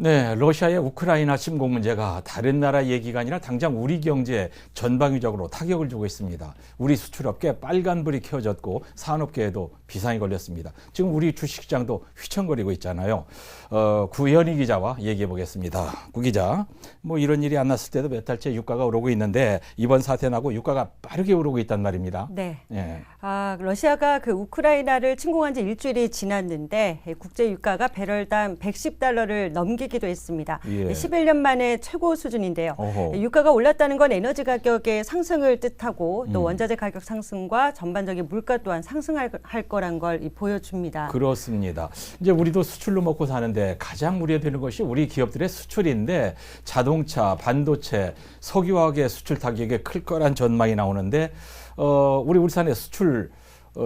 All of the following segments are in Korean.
네, 러시아의 우크라이나 침공 문제가 다른 나라 얘기가 아니라 당장 우리 경제에 전방위적으로 타격을 주고 있습니다. 우리 수출업계 빨간불이 켜졌고 산업계에도 비상이 걸렸습니다. 지금 우리 주식시장도 휘청거리고 있잖아요. 구현희 기자와 얘기해 보겠습니다. 구 기자, 뭐 이런 일이 안 났을 때도 몇 달째 유가가 오르고 있는데 이번 사태 나고 유가가 빠르게 오르고 있단 말입니다. 네. 예. 러시아가 그 우크라이나를 침공한 지 일주일이 지났는데 국제 유가가 배럴당 110달러를 넘기기도 했습니다. 예. 11년 만에 최고 수준인데요. 어허. 유가가 올랐다는 건 에너지 가격의 상승을 뜻하고 또 원자재 가격 상승과 전반적인 물가 또한 상승할 거란 걸 보여줍니다. 그렇습니다. 이제 우리도 수출로 먹고 사는데 가장 우려되는 것이 우리 기업들의 수출인데 자동차, 반도체, 석유화학의 수출 타격이 클 거란 전망이 나오는데 우리 울산의 수출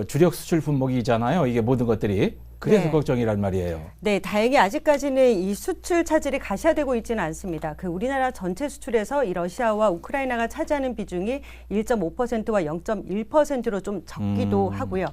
주력 수출 품목이잖아요. 이게 모든 것들이. 그래서 네. 걱정이란 말이에요. 네, 다행히 아직까지는 이 수출 차질이 가시화되고 있지는 않습니다. 그 우리나라 전체 수출에서 이 러시아와 우크라이나가 차지하는 비중이 1.5%와 0.1%로 좀 적기도 하고요.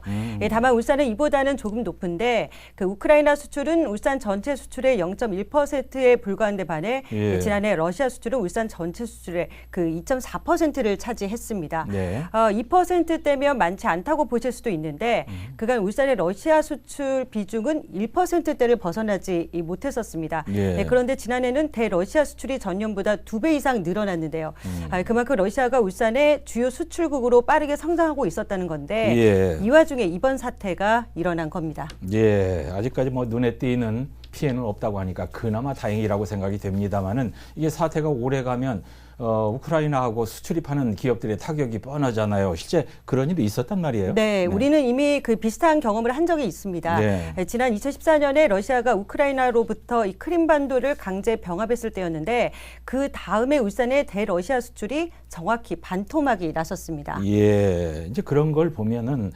다만 울산은 이보다는 조금 높은데 그 우크라이나 수출은 울산 전체 수출의 0.1%에 불과한데 반해 예. 지난해 러시아 수출은 울산 전체 수출의 그 2.4%를 차지했습니다. 네. 2%대면 많지 않다고 보실 수도 있는데 그간 울산의 러시아 수출 비중은 1%대를 벗어나지 못했었습니다. 예. 네, 그런데 지난해는 대러시아 수출이 전년보다 2배 이상 늘어났는데요. 그만큼 러시아가 울산의 주요 수출국으로 빠르게 성장하고 있었다는 건데 예. 이 와중에 이번 사태가 일어난 겁니다. 예, 아직까지 뭐 눈에 띄는 피해는 없다고 하니까 그나마 다행이라고 생각이 됩니다만은 이게 사태가 오래가면 우크라이나하고 수출입하는 기업들의 타격이 뻔하잖아요. 실제 그런 일이 있었단 말이에요. 네, 우리는 이미 그 비슷한 경험을 한 적이 있습니다. 네. 지난 2014년에 러시아가 우크라이나로부터 이 크림반도를 강제 병합했을 때였는데 그 다음에 울산의 대러시아 수출이 정확히 반토막이 났었습니다. 예, 이제 그런 걸 보면은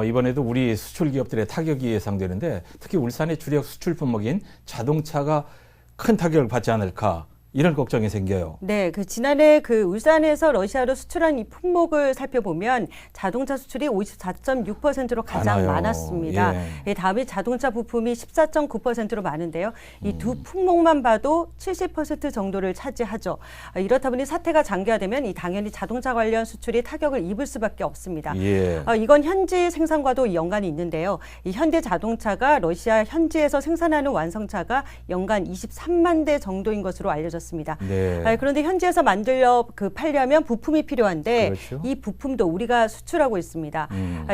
이번에도 우리 수출 기업들의 타격이 예상되는데 특히 울산의 주력 수출 품목인 자동차가 큰 타격을 받지 않을까. 이런 걱정이 생겨요. 네, 그 지난해 그 울산에서 러시아로 수출한 이 품목을 살펴보면 자동차 수출이 54.6%로 가장 많아요. 많았습니다. 예. 다음이 자동차 부품이 14.9%로 많은데요. 이 두 품목만 봐도 70% 정도를 차지하죠. 이렇다 보니 사태가 장기화되면 이 당연히 자동차 관련 수출이 타격을 입을 수밖에 없습니다. 예. 이건 현지 생산과도 연관이 있는데요. 이 현대 자동차가 러시아 현지에서 생산하는 완성차가 연간 23만 대 정도인 것으로 알려졌습니다. 네. 그런데 현지에서 팔려면 부품이 필요한데 그렇죠. 이 부품도 우리가 수출하고 있습니다.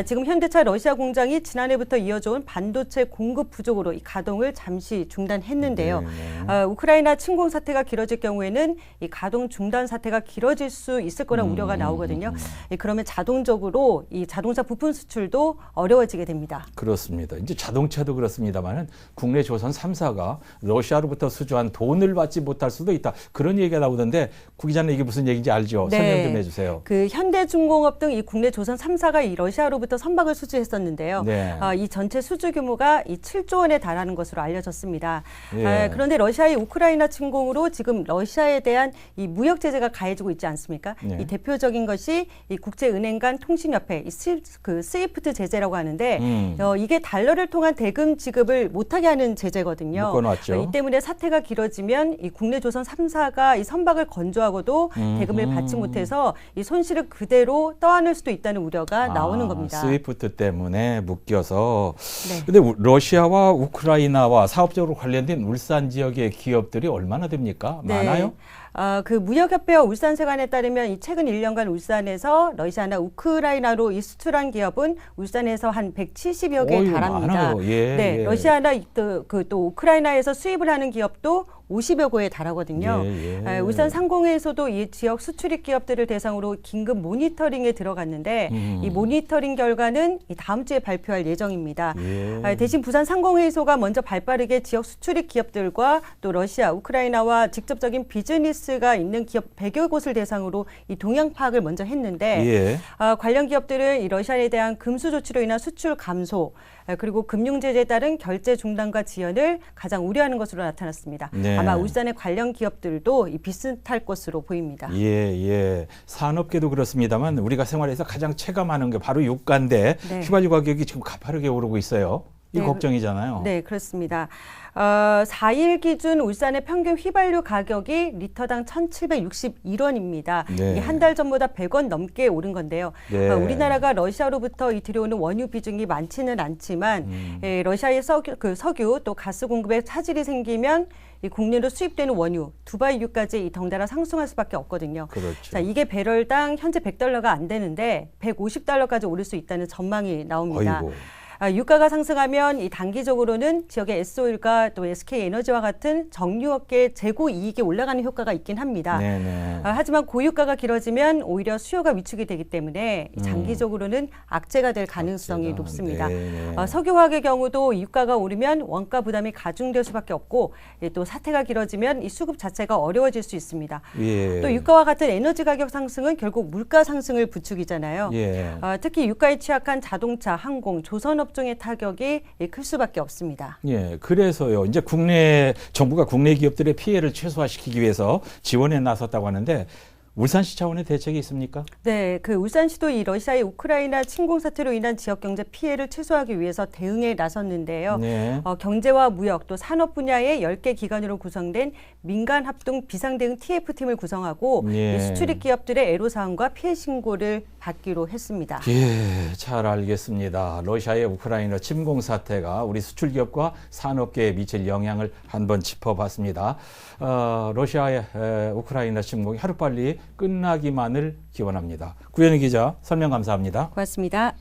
지금 현대차 러시아 공장이 지난해부터 이어져온 반도체 공급 부족으로 이 가동을 잠시 중단했는데요. 네. 우크라이나 침공 사태가 길어질 경우에는 이 가동 중단 사태가 길어질 수 있을 거란 우려가 나오거든요. 그러면 자동적으로 이 자동차 부품 수출도 어려워지게 됩니다. 그렇습니다. 이제 자동차도 그렇습니다만은 국내 조선 3사가 러시아로부터 수주한 돈을 받지 못할 수도 있다. 그런 얘기가 나오던데 구 기자는 이게 무슨 얘기인지 알죠? 네. 설명 좀 해주세요. 그 현대중공업 등 이 국내 조선 3사가 이 러시아로부터 선박을 수주했었는데요. 네. 이 전체 수주 규모가 이 7조 원에 달하는 것으로 알려졌습니다. 예. 그런데 러시아의 우크라이나 침공으로 지금 러시아에 대한 이 무역 제재가 가해지고 있지 않습니까? 네. 이 대표적인 것이 이 국제은행 간 통신협회, 그 스위프트 제재라고 하는데 이게 달러를 통한 대금 지급을 못하게 하는 제재거든요. 묶어놨죠. 이 때문에 사태가 길어지면 이 국내 조선 3사가 이 선박을 건조하고도 대금을 받지 못해서 이 손실을 그대로 떠안을 수도 있다는 우려가 나오는 겁니다. 스위프트 때문에 묶여서. 네. 근데 러시아와 우크라이나와 사업적으로 관련된 울산 지역의 기업들이 얼마나 됩니까? 많아요? 그 무역협회와 울산세관에 따르면 이 최근 1년간 울산에서 러시아나 우크라이나로 이 수출한 기업은 울산에서 한 170여 개에 달합니다. 많아요. 예, 네, 예. 러시아나 또 우크라이나에서 수입을 하는 기업도 50여 곳에 달하거든요. 예, 예. 울산 상공회에서도 이 지역 수출입 기업들을 대상으로 긴급 모니터링에 들어갔는데 이 모니터링 결과는 이 다음 주에 발표할 예정입니다. 예. 대신 부산 상공회의소가 먼저 발빠르게 지역 수출입 기업들과 또 러시아, 우크라이나와 직접적인 비즈니스가 있는 기업 100여 곳을 대상으로 이 동향 파악을 먼저 했는데 예. 관련 기업들은 이 러시아에 대한 금수 조치로 인한 수출 감소 그리고 금융 제재에 따른 결제 중단과 지연을 가장 우려하는 것으로 나타났습니다. 네. 아마 울산의 관련 기업들도 이 비슷할 것으로 보입니다. 예, 예. 산업계도 그렇습니다만 우리가 생활에서 가장 체감하는 게 바로 유가인데 네. 휘발유 가격이 지금 가파르게 오르고 있어요. 이 걱정이잖아요. 네, 그렇습니다. 4일 기준 울산의 평균 휘발유 가격이 리터당 1,761원입니다. 네. 한 달 전보다 100원 넘게 오른 건데요. 네. 우리나라가 러시아로부터 들여오는 원유 비중이 많지는 않지만 러시아의 석유 또 가스 공급에 차질이 생기면 이 국내로 수입되는 원유, 두바이유까지 덩달아 상승할 수밖에 없거든요. 그렇죠. 자, 이게 배럴당 현재 $100가 안 되는데 $150까지 오를 수 있다는 전망이 나옵니다. 어이고. 유가가 상승하면 이 단기적으로는 지역의 S오일과 또 SK에너지와 같은 정유업계의 재고 이익이 올라가는 효과가 있긴 합니다. 네네. 하지만 고유가가 길어지면 오히려 수요가 위축이 되기 때문에 장기적으로는 악재가 될 가능성이 악재가. 높습니다. 네네. 석유화학의 경우도 유가가 오르면 원가 부담이 가중될 수밖에 없고 또 사태가 길어지면 이 수급 자체가 어려워질 수 있습니다. 예. 또 유가와 같은 에너지 가격 상승은 결국 물가 상승을 부추기잖아요. 예. 특히 유가에 취약한 자동차, 항공, 조선업 종의 타격이 클 수밖에 없습니다. 예, 그래서요. 이제 정부가 국내 기업들의 피해를 최소화시키기 위해서 지원에 나섰다고 하는데 울산시 차원의 대책이 있습니까? 네, 울산시도 이 러시아의 우크라이나 침공 사태로 인한 지역 경제 피해를 최소화하기 위해서 대응에 나섰는데요. 네. 경제와 무역 또 산업 분야의 10개 기관으로 구성된 민간 합동 비상대응 TF팀을 구성하고 예. 수출입 기업들의 애로사항과 피해 신고를 받기로 했습니다. 예, 잘 알겠습니다. 러시아의 우크라이나 침공 사태가 우리 수출 기업과 산업계에 미칠 영향을 한번 짚어봤습니다. 러시아의 우크라이나 침공이 하루빨리 끝나기만을 기원합니다. 구현희 기자 설명 감사합니다. 고맙습니다.